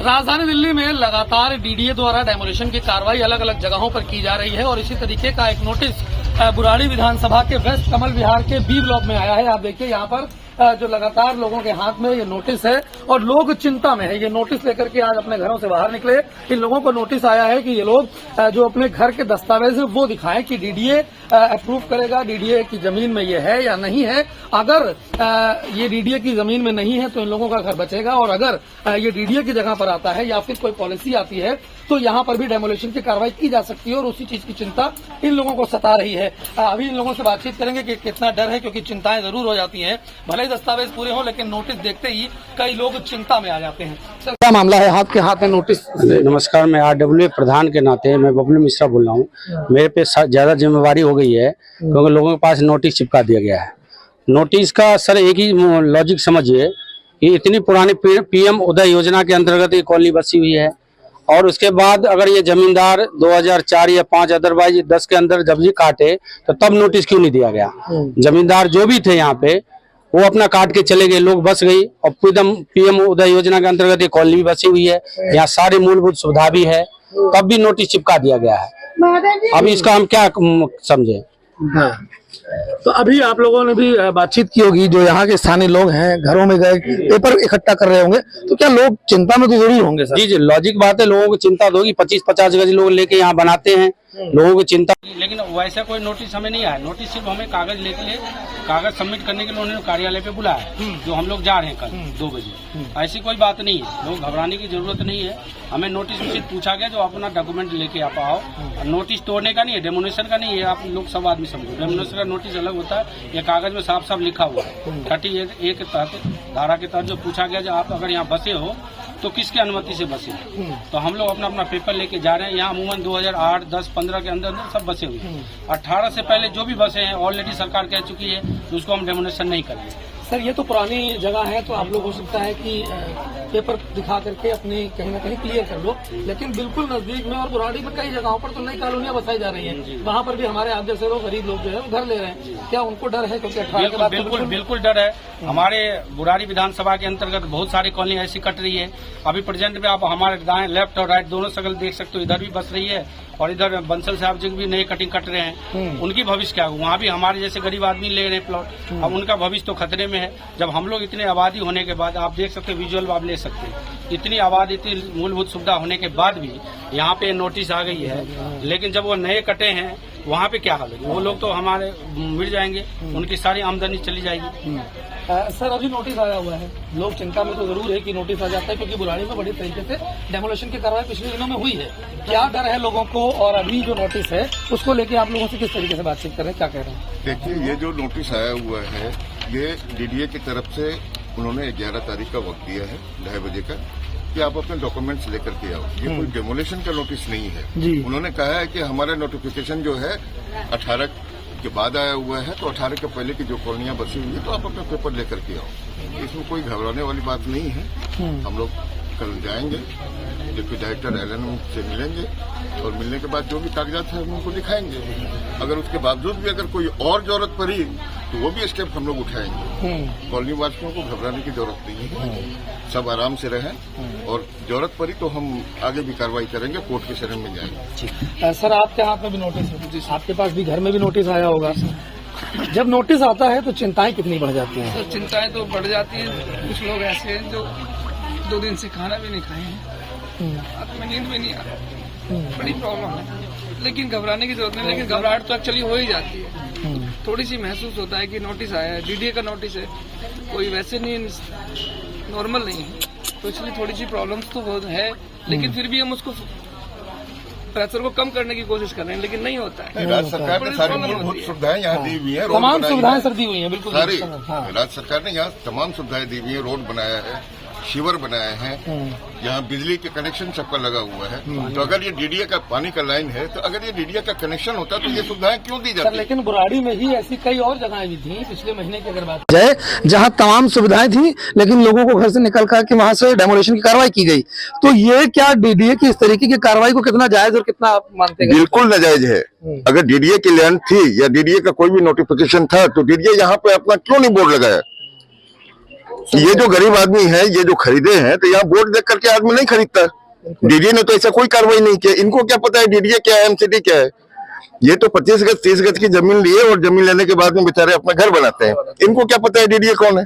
राजधानी दिल्ली में लगातार डीडीए द्वारा डेमोलिशन की कार्रवाई अलग अलग जगहों पर की जा रही है और इसी तरीके का एक नोटिस बुराड़ी विधानसभा के वेस्ट कमल विहार के बी ब्लॉक में आया है। आप देखिए यहाँ पर जो लगातार लोगों के हाथ में ये नोटिस है और लोग चिंता में है। ये नोटिस लेकर के आज अपने घरों से बाहर निकले। इन लोगों को नोटिस आया है कि ये लोग जो अपने घर के दस्तावेज है वो दिखाएं कि डीडीए अप्रूव करेगा, डीडीए की जमीन में ये है या नहीं है। अगर ये डीडीए की जमीन में नहीं है तो इन लोगों का घर बचेगा और अगर ये डीडीए की जगह पर आता है या फिर कोई पॉलिसी आती है तो यहाँ पर भी डेमोलिशन की कार्रवाई की जा सकती है और उसी चीज की चिंता इन लोगों को सता रही है। अभी इन लोगों से बातचीत करेंगे कि कितना डर है, क्योंकि चिंताएं जरूर हो जाती हैं। भले ही दस्तावेज पूरे हो लेकिन नोटिस देखते ही कई लोग चिंता में आ जाते हैं। सर, क्या मामला है? हाथ के हाथ में नोटिस। नमस्कार, मैं आरडब्ल्यूए प्रधान के नाते मैं बबलू मिश्रा बोल रहा हूँ। मेरे पे ज्यादा जिम्मेवारी हो गई है क्योंकि लोगों के पास नोटिस चिपका दिया गया है। नोटिस का सर एक ही लॉजिक समझिए कि इतनी पुरानी पीएम उदय योजना के अंतर्गत ये कॉलोनी बसी हुई है और उसके बाद अगर ये जमींदार 2004 या 5 अदरवाइज 10 के अंदर जब्ती काटे तो तब नोटिस क्यों नहीं दिया गया? जमींदार जो भी थे यहाँ पे वो अपना काट के चले गए, लोग बस गई और पीएम उदय योजना के अंतर्गत ये कॉलोनी भी बसी हुई है, यहाँ सारी मूलभूत सुविधा भी है, तब भी नोटिस चिपका दिया गया है। अब इसका हम क्या समझे? हाँ। तो अभी आप लोगों ने भी बातचीत की होगी, जो यहाँ के स्थानीय लोग हैं घरों में गए पेपर इकट्ठा कर रहे होंगे, तो क्या लोग चिंता में तो जरूर होंगे सर? जी जी, लॉजिक बात है, लोगों को चिंता तो होगी। 25-50 गज लोग लेके यहाँ बनाते हैं, लोगों को चिंता। लेकिन वैसा कोई नोटिस हमें नहीं आया। नोटिस सिर्फ हमें कागज सबमिट करने के लिए उन्होंने कार्यालय पे बुलाया, जो हम लोग जा रहे हैं कल 2 बजे। ऐसी कोई बात नहीं है, लोग घबराने की जरूरत नहीं है। हमें नोटिस में सिर्फ पूछा गया जो अपना डॉक्यूमेंट लेके आप आओ। नोटिस तोड़ने का नहीं है, डेमोनेशन का नहीं है। आप लोग सब आदमी समझो, डेमोनेशन का नोटिस अलग होता है। ये कागज में साफ साफ लिखा हुआ है 38A के तहत, धारा के तहत जो पूछा गया जो आप अगर यहाँ बसे हो तो किसकी अनुमति से बसे। तो हम लोग अपना अपना पेपर लेके जा रहे हैं। यहाँ अमूमन 2008, 10, 15 के अंदर सब बसे हुए। 18 से पहले जो भी बसे हैं ऑलरेडी सरकार कह चुकी है तो उसको हम डेमोनेशन नहीं करेंगे। सर, ये तो पुरानी जगह है तो आप लोग हो सकता है कि पेपर दिखा करके अपनी कहीं ना कहीं क्लियर कर लो, लेकिन बिल्कुल नजदीक में और बुराड़ी में कई जगहों पर तो नई कॉलोनियां बसाई जा रही हैं, वहाँ पर भी हमारे आप जैसे लोग गरीब लोग जो है वो घर ले रहे हैं। क्या उनको डर है? क्योंकि 18 के बाद बिल्कुल डर है। हमारे बुराड़ी विधानसभा के अंतर्गत बहुत सारी कॉलोनी ऐसी कट रही है। अभी प्रेजेंट में आप हमारे दाएं, लेफ्ट और राइट दोनों सगल देख सकते हो, इधर भी बस रही है और इधर बंसल साहब जी भी नई कटिंग कट रहे हैं। उनकी भविष्य क्या? वहाँ भी हमारे जैसे गरीब आदमी ले रहे हैं प्लॉट, अब उनका भविष्य तो खतरे में है। जब हम लोग इतने आबादी होने के बाद, आप देख सकते हैं विजुअल आप ले सकते हैं, इतनी आबादी, इतनी मूलभूत सुविधा होने के बाद भी यहाँ पे नोटिस आ गई है। लेकिन जब वो नए कटे हैं वहाँ पे क्या हाल है? वो लोग तो हमारे मिट जाएंगे, उनकी सारी आमदनी चली जाएगी। सर, अभी नोटिस आया हुआ है, लोग चिंता में तो जरूर है कि नोटिस आ जाता है, क्योंकि बुराड़ी में बड़ी तरीके से डेमोलिशन की कार्रवाई पिछले दिनों में हुई है। क्या डर है लोगों को और अभी जो नोटिस है उसको लेके आप लोगों से किस तरीके से बातचीत कर रहे हैं, क्या कह रहे हैं? देखिए, ये जो नोटिस आया हुआ है ये डीडीए की तरफ से उन्होंने 11 तारीख का वक्त दिया है 2:30 बजे का कि आप अपने डॉक्यूमेंट्स लेकर के आओ। ये कोई डेमोलिशन का नोटिस नहीं है। उन्होंने कहा है कि हमारा नोटिफिकेशन जो है 18 के बाद आया हुआ है, तो 18 के पहले की जो कॉलोनियां बसी हुई है तो आप अपना पेपर लेकर के आओ। इसमें कोई घबराने वाली बात नहीं है। हम लोग कल जाएंगे, डिप्टी डायरेक्टर एलएन से मिलेंगे और मिलने के बाद जो भी कागजात है हम उनको दिखाएंगे। अगर उसके बावजूद भी अगर कोई और जरूरत पड़ी तो वो भी स्टेप हम लोग उठाएंगे। कॉलोनी वासियों को घबराने की जरूरत नहीं है, सब आराम से रहें और जरूरत पड़ी तो हम आगे भी कार्रवाई करेंगे, कोर्ट के शरण में जाएंगे। सर, आपके हाथ में भी नोटिस है, आपके पास भी घर में भी नोटिस आया होगा। जब नोटिस आता है तो चिंताएं कितनी बढ़ जाती हैं? तो चिंताएं तो बढ़ जाती हैं। कुछ लोग ऐसे हैं जो 2 दिन से खाना भी नहीं खाए हैं, रात में नींद भी नहीं आ रहा, बड़ी प्रॉब्लम है। लेकिन घबराने की जरूरत नहीं, लेकिन घबराहट तो एक्चुअली हो ही जाती है। थोड़ी सी महसूस होता है कि नोटिस आया है, डीडीए का नोटिस है, कोई वैसे नहीं नॉर्मल नहीं है, तो इसलिए थोड़ी सी प्रॉब्लम्स तो है। लेकिन फिर भी हम उसको प्रेशर को कम करने की कोशिश कर रहे हैं, लेकिन नहीं होता है। राज्य सरकार ने सारी मूलभूत सुविधाएं यहाँ दी हुई है, तमाम सुविधाएं सर दी हुई हैं, बिल्कुल सारी। राज्य सरकार ने यहाँ तमाम सुविधाएं दी हुई है, रोड बनाया है, शिवर बनाए हैं, यहाँ बिजली के कनेक्शन सबका लगा हुआ है। तो अगर ये डीडीए का पानी का लाइन है, तो अगर ये डीडीए का कनेक्शन होता तो ये सुविधाएं क्यों दी जाती? लेकिन बुराड़ी में ही ऐसी कई और जगहें भी थी पिछले महीने की अगर बात जाए, जहाँ तमाम सुविधाएं थी लेकिन लोगों को घर से निकल कर के वहाँ से डेमोलिशन की कार्रवाई की गई। तो ये क्या डीडीए की इस तरीके की कार्रवाई को कितना जायज और कितना आप मानते हैं? बिल्कुल नाजायज है। अगर डीडीए की लैंड थी या डीडीए का कोई भी नोटिफिकेशन था तो डीडीए यहाँ पे अपना क्यों नहीं बोर्ड लगाया? ये जो गरीब आदमी है, ये जो खरीदे हैं, तो यहाँ बोर्ड देख करके आदमी नहीं खरीदता। डीडीए ने तो ऐसा कोई कार्रवाई नहीं किया। इनको क्या पता है डीडीए क्या है, एमसीडी क्या है। ये तो 25 गज 30 गज की जमीन लिए और जमीन लेने के बाद में बेचारे अपना घर बनाते हैं। इनको क्या पता है डीडीए कौन है।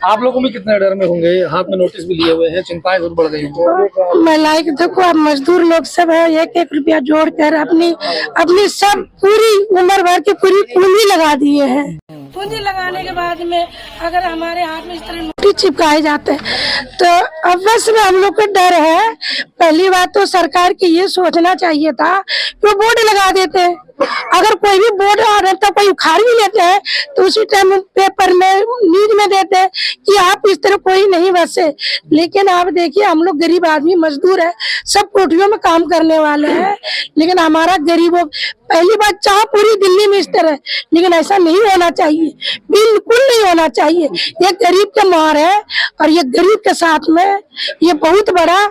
आप लोगों में कितने डर में होंगे, हाथ में नोटिस भी लिए हुए हैं, चिंताएं जरूर बढ़ गई हैं। महिलाएं देखो, अब मजदूर लोग सब है, 1-1 रुपया जोड़कर अपनी सब पूरी उम्र भर की पूरी पूंजी लगा दिए हैं। पूंजी लगाने के बाद में अगर हमारे हाथ में इस तरह नोटिस चिपकाए जाते हैं तो अवश्य में हम लोग को डर है। पहली बात तो सरकार की ये सोचना चाहिए था कि वो बोर्ड लगा देते हैं। अगर कोई भी बोर्ड आ रहा था, कोई उखाड़ भी लेते हैं तो उसी टाइम पेपर में न्यूज में देते हैं कि आप इस तरह कोई नहीं बसे। लेकिन आप देखिए, हम लोग गरीब आदमी मजदूर है, सब कोठियों में काम करने वाले हैं, लेकिन हमारा गरीबों पहली बात चाह पूरी दिल्ली में इस तरह है, लेकिन ऐसा नहीं होना चाहिए, बिल्कुल नहीं होना चाहिए। ये गरीब के मार है और ये गरीब के साथ में ये बहुत बड़ा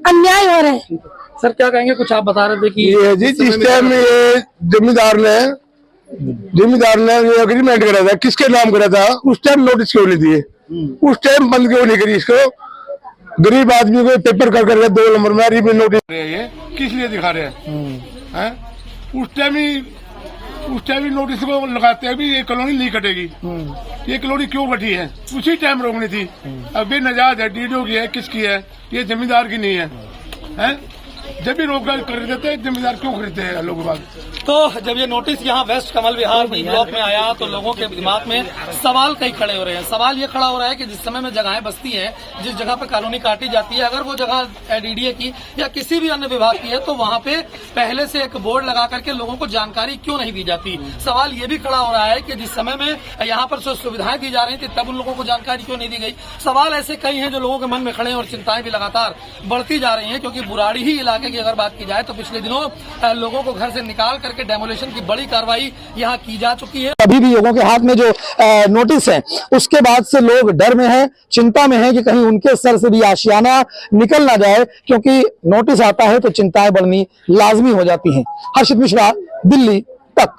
अन्याय हो रहा है। सर क्या कहेंगे, कुछ आप बता रहे थे कि ये जी जिस टाइम ये जमींदार ने ये एग्रीमेंट करा था, किसके नाम करा था, उस टाइम नोटिस क्यों नहीं दिए, उस टाइम बंद क्यों नहीं करी इसको। गरीब आदमी को पेपर कर 2 नंबर में भी नोटिस, ये किस लिए दिखा रहे हैं। उस टाइम ही नोटिस को लगाते हैं भी ये कॉलोनी नहीं कटेगी। ये कॉलोनी क्यों कटी है, उसी टाइम रोकनी थी। अब ये नजायज है, डीडीओ की है, किसकी है, ये जमींदार की नहीं है। जब भी रोजगार खरीद देते हैं, जमींदार क्यों खरीदते हैं लोगों बाद। तो जब ये नोटिस यहाँ waste Kamal Vihar B block में आया तो लोगों के दिमाग में सवाल कई खड़े हो रहे हैं। सवाल ये खड़ा हो रहा है कि जिस समय में जगहें बसती हैं, जिस जगह पर कॉलोनी काटी जाती है, अगर वो जगह डीडीए की या किसी भी अन्य विभाग की है तो वहाँ पे पहले से एक बोर्ड लगा करके लोगों को जानकारी क्यों नहीं दी जाती। सवाल ये भी खड़ा हो रहा है कि जिस समय में यहाँ पर सुविधाएं दी जा रही थी तब उन लोगों को जानकारी क्यों नहीं दी गई। सवाल ऐसे कई हैं जो लोगों के मन में खड़े हैं और चिंताएं भी लगातार बढ़ती जा रही हैं, क्योंकि बुराड़ी ही इलाके की अगर बात की जाए तो पिछले दिनों लोगों को घर से निकाल करके डेमोलिशन की बड़ी कार्रवाई यहाँ की जा चुकी है। अभी भी लोगों के हाथ में जो नोटिस है उसके बाद से लोग डर में हैं, चिंता में हैं कि कहीं उनके सर से भी आशियाना निकल ना जाए, क्योंकि नोटिस आता है तो चिंताएं बढ़नी लाजमी हो जाती हैं। हर्षित मिश्रा, दिल्ली तक।